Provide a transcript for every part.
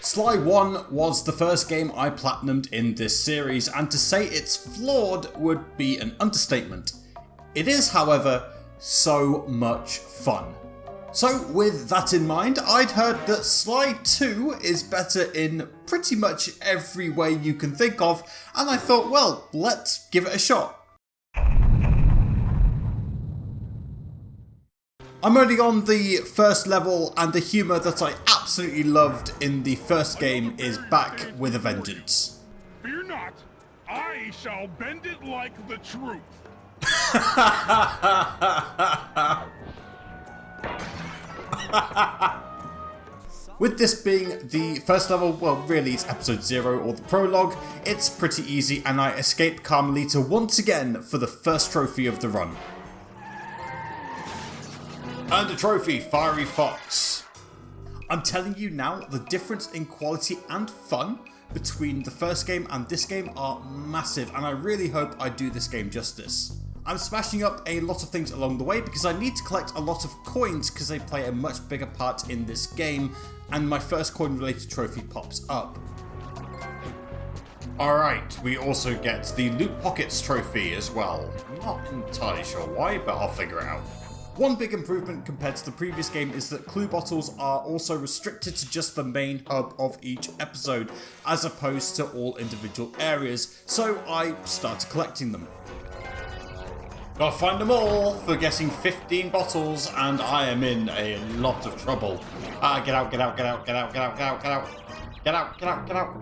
Sly 1 was the first game I platinumed in this series, and to say it's flawed would be an understatement. It is, however, so much fun. So with that in mind, I'd heard that Sly 2 is better in pretty much every way you can think of, and I thought, well, let's give it a shot. I'm only on the first level, and the humour that I absolutely loved in the first game is back with a vengeance. Fear not, I shall bend it like the truth. With this being the first level, well really it's episode 0 or the prologue, it's pretty easy and I escape Carmelita once again for the first trophy of the run. Earned a trophy, Fiery Fox. I'm telling you now, the difference in quality and fun between the first game and this game are massive, and I really hope I do this game justice. I'm smashing up a lot of things along the way because I need to collect a lot of coins because they play a much bigger part in this game, and my first coin related trophy pops up. Alright, we also get the Loot Pockets trophy as well. I'm not entirely sure why, but I'll figure it out. One big improvement compared to the previous game is that clue bottles are also restricted to just the main hub of each episode, as opposed to all individual areas, so I started collecting them. Gotta find them all for getting 15 bottles, and I am in a lot of trouble. Get out, get out, get out, get out, get out, get out, get out, get out, get out, get out.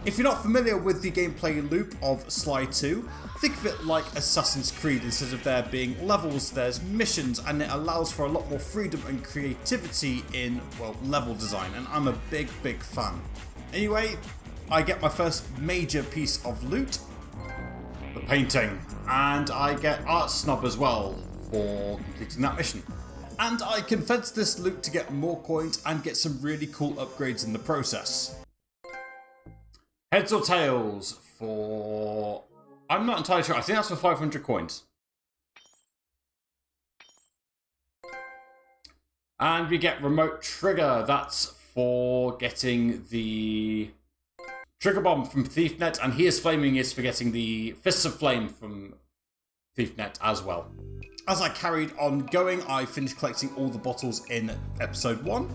If you're not familiar with the gameplay loop of Sly 2, think of it like Assassin's Creed. Instead of there being levels, there's missions, and it allows for a lot more freedom and creativity in, well, level design, and I'm a big fan. Anyway, I get my first major piece of loot, the painting, and I get Art Snob as well for completing that mission. And I can fence this loot to get more coins and get some really cool upgrades in the process. Heads or tails for... I'm not entirely sure. I think that's for 500 coins. And we get remote trigger. That's for getting the trigger bomb from ThiefNet, and He Is Flaming is for getting the Fists of Flame from ThiefNet as well. As I carried on going, I finished collecting all the bottles in episode 1.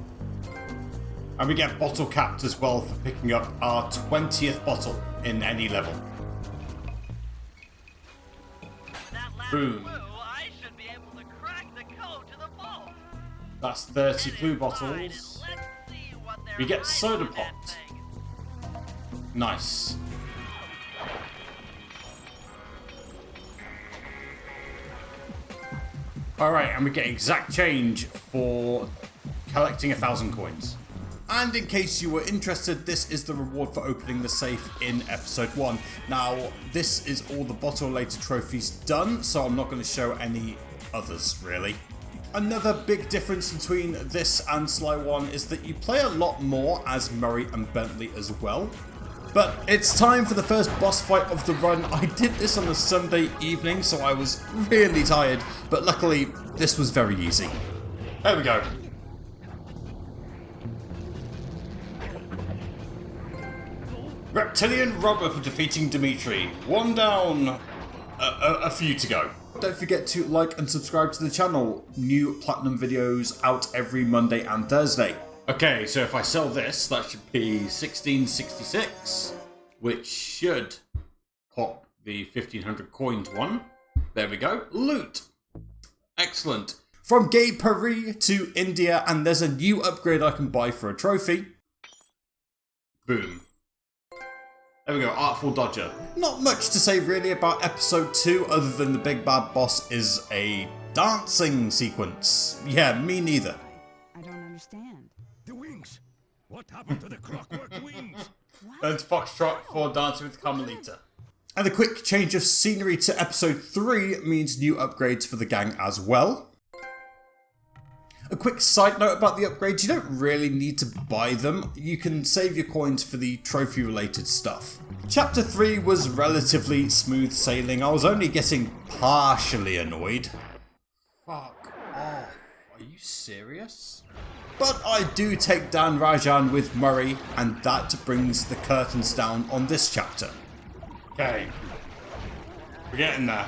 And we get bottle capped as well for picking up our 20th bottle in any level. Boom. I should be able to crack the code to the vault. That's 30 clue bottles. We get soda pop. Nice. Alright, and we get exact change for collecting 1,000 coins. And in case you were interested, this is the reward for opening the safe in episode 1. Now, this is all the bottle related trophies done, so I'm not going to show any others, really. Another big difference between this and Sly 1 is that you play a lot more as Murray and Bentley as well. But it's time for the first boss fight of the run. I did this on a Sunday evening, so I was really tired, but luckily this was very easy. There we go. Reptilian Robber for defeating Dimitri. One down, a few to go. Don't forget to like and subscribe to the channel. New platinum videos out every Monday and Thursday. Okay, so if I sell this, that should be 1666, which should pop the 1500 coins one. There we go. Loot. Excellent. From Gay Paris to India, and there's a new upgrade I can buy for a trophy. Boom. There we go, Artful Dodger. Not much to say really about episode 2 other than the big bad boss is a dancing sequence. Yeah, me neither. I don't understand. The wings. What happened to the clockwork wings? And Foxtrot for Dancing with Carmelita. And a quick change of scenery to episode 3 means new upgrades for the gang as well. A quick side note about the upgrades, you don't really need to buy them. You can save your coins for the trophy related stuff. Chapter 3 was relatively smooth sailing. I was only getting partially annoyed. Fuck off. Are you serious? But I do take down Rajan with Murray, and that brings the curtains down on this chapter. Okay. We're getting there.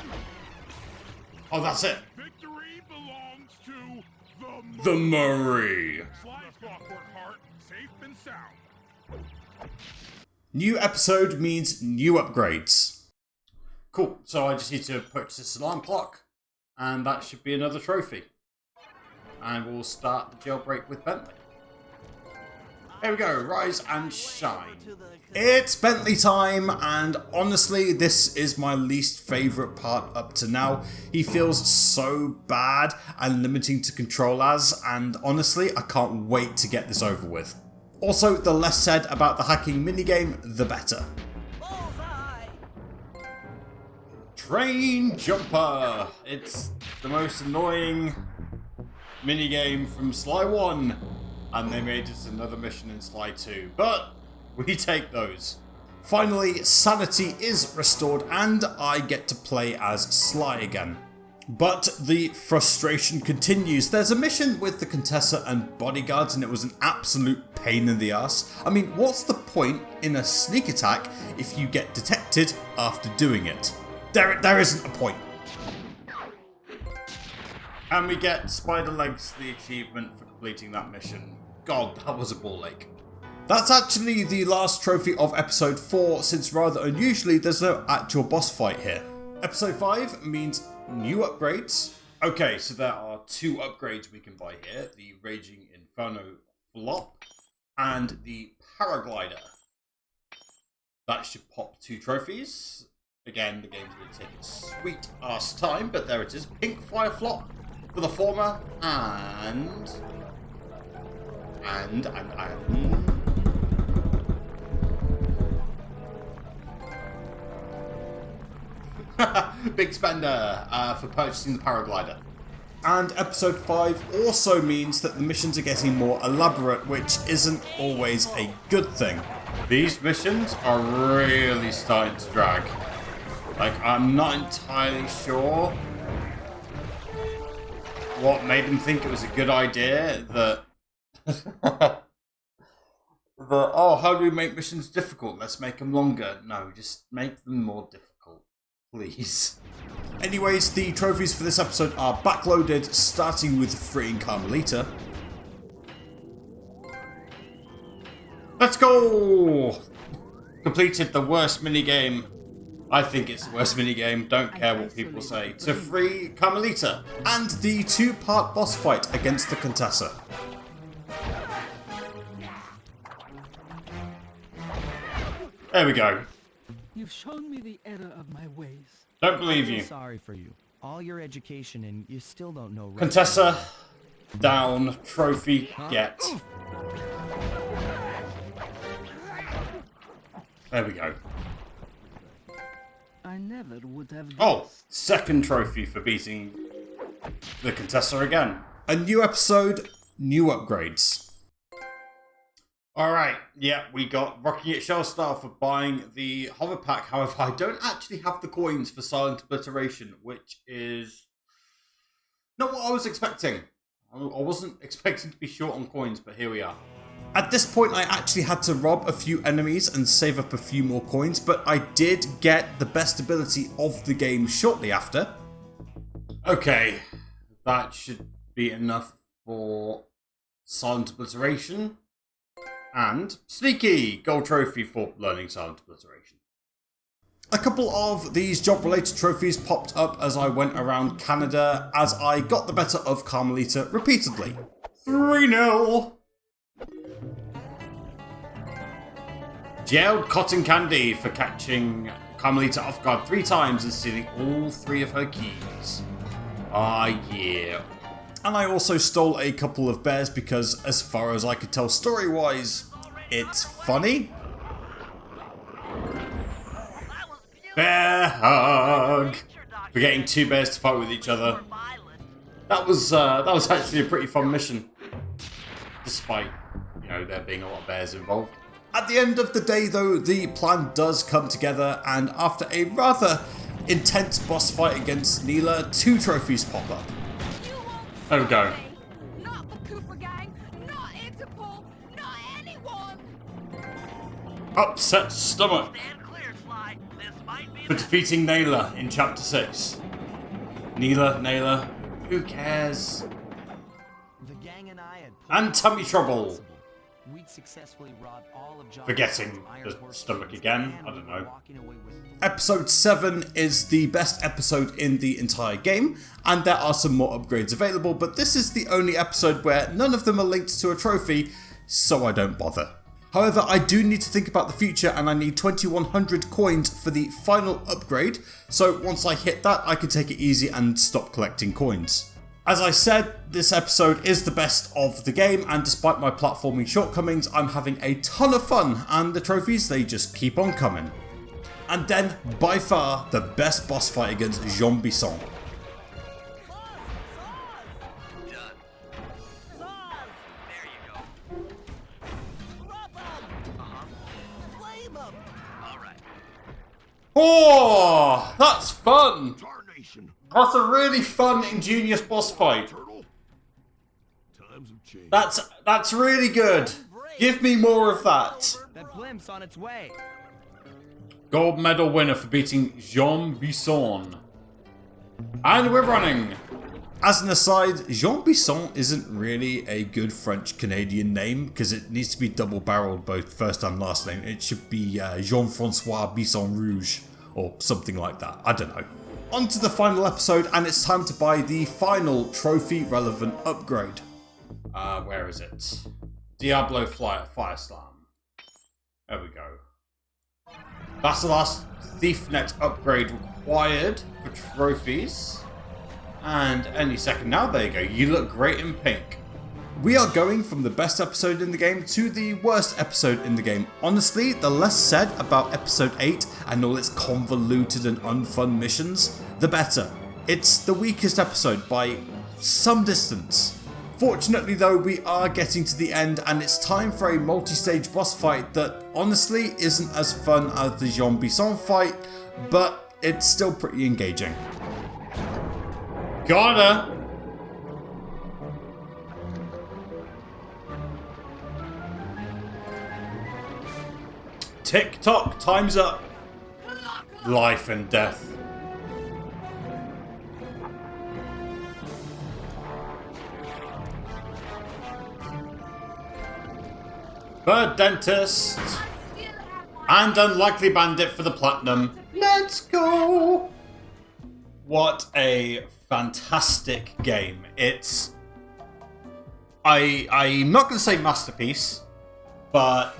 Oh, that's it. Victory belongs to The Murray. Sly's clockwork heart, safe and sound. New episode means new upgrades. Cool, so I just need to purchase this alarm clock, and that should be another trophy. And we'll start the jailbreak with Bentley. Here we go, rise and shine. It's Bentley time, and honestly, this is my least favourite part up to now. He feels so bad and limiting to control as, and honestly, I can't wait to get this over with. Also, the less said about the hacking minigame, the better. Train Jumper! It's the most annoying minigame from Sly 1, and they made us another mission in Sly 2, but we take those. Finally, sanity is restored and I get to play as Sly again. But the frustration continues. There's a mission with the Contessa and bodyguards and it was an absolute pain in the ass. I mean, what's the point in a sneak attack if you get detected after doing it? There isn't a point. And we get Spider Legs the achievement for completing that mission. God, that was a ball ache. That's actually the last trophy of episode 4, since rather unusually there's no actual boss fight here. Episode 5 means new upgrades. Okay, so there are 2 upgrades we can buy here. The Raging Inferno Flop and the Paraglider. That should pop 2 trophies. Again, the game's going to take a sweet ass time, but there it is. Pink Fire Flop for the former, and big spender for purchasing the Paraglider. And episode 5 also means that the missions are getting more elaborate, which isn't always a good thing. These missions are really starting to drag. Like, I'm not entirely sure what made them think it was a good idea that oh, how do we make missions difficult? Let's make them longer. No, just make them more difficult, please. Anyways, the trophies for this episode are backloaded, starting with freeing Carmelita. Let's go! Completed the worst minigame. I think it's the worst minigame, don't care what people say. To free Carmelita. And the 2-part boss fight against the Contessa. There we go. You've shown me the error of my ways. Don't believe you. Sorry for you. All your education and you still don't know. Contessa, down, trophy, get. There we go. I never would have. Oh, second trophy for beating the Contessa again. A new episode, new upgrades. Alright, yeah, we got Rocking It Shellstar for buying the hover pack. However, I don't actually have the coins for Silent Obliteration, which is not what I was expecting. I wasn't expecting to be short on coins, but here we are. At this point, I actually had to rob a few enemies and save up a few more coins, but I did get the best ability of the game shortly after. Okay, that should be enough for Silent Obliteration. And Sneaky! Gold trophy for learning Silent Obliteration. A couple of these job-related trophies popped up as I went around Canada, as I got the better of Carmelita repeatedly. 3-0! Jailed Cotton Candy for catching Carmelita off guard 3 times and stealing all 3 of her keys. Ah, yeah. And I also stole a couple of bears because, as far as I could tell story-wise, it's funny. Bear hug! For getting 2 bears to fight with each other. That was actually a pretty fun mission. Despite, you know, there being a lot of bears involved. At the end of the day, though, the plan does come together, and after a rather intense boss fight against Neela, 2 trophies pop up. There we go. Not the Cooper gang, not Upset stomach Stand clear, Sly. This might be for defeating Naylor in Chapter 6. Naylor, who cares? The gang and I had And tummy trouble. We'd successfully robbed all of John Forgetting Iron the Horse's stomach goods again, and I don't we were know. walking away with Episode 7 is the best episode in the entire game, and there are some more upgrades available, but this is the only episode where none of them are linked to a trophy, so I don't bother. However, I do need to think about the future, and I need 2100 coins for the final upgrade, so once I hit that, I can take it easy and stop collecting coins. As I said, this episode is the best of the game, and despite my platforming shortcomings, I'm having a ton of fun, and the trophies, they just keep on coming. And then, by far, the best boss fight against Jean Bisson. done. There you go. All right. Oh, that's fun! Tarnation. That's a really fun Ingenious boss fight. Turtle. Times have changed. That's really good. Give me more of that. that blimp's on its way. Gold medal winner for beating Jean Bisson. And we're running. As an aside, Jean Bisson isn't really a good French-Canadian name because it needs to be double-barreled both first and last name. It should be Jean-Francois Bisson Rouge or something like that. I don't know. On to the final episode, and it's time to buy the final trophy-relevant upgrade. Where is it? Diablo Fire Slam. There we go. That's the last ThiefNet upgrade required for trophies. And any second now, there you go. You look great in pink. We are going from the best episode in the game to the worst episode in the game. Honestly, the less said about episode 8 and all its convoluted and unfun missions, the better. It's the weakest episode by some distance. Fortunately though, we are getting to the end and it's time for a multi-stage boss fight that honestly isn't as fun as the Jean Bisson fight, but it's still pretty engaging. Gotta! Tick tock, time's up. Life and death. Bird Dentist. And Unlikely Bandit for the Platinum. Let's go! What a fantastic game. It's... I'm not going to say masterpiece, but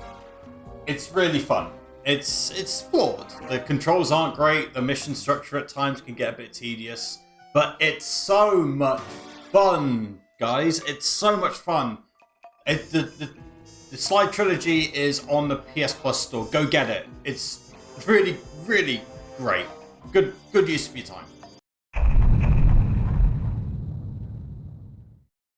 it's really fun. It's flawed. The controls aren't great, the mission structure at times can get a bit tedious, but it's so much fun, guys. It's so much fun. The Sly Trilogy is on the PS Plus store. Go get it. It's really, really great. Good use of your time.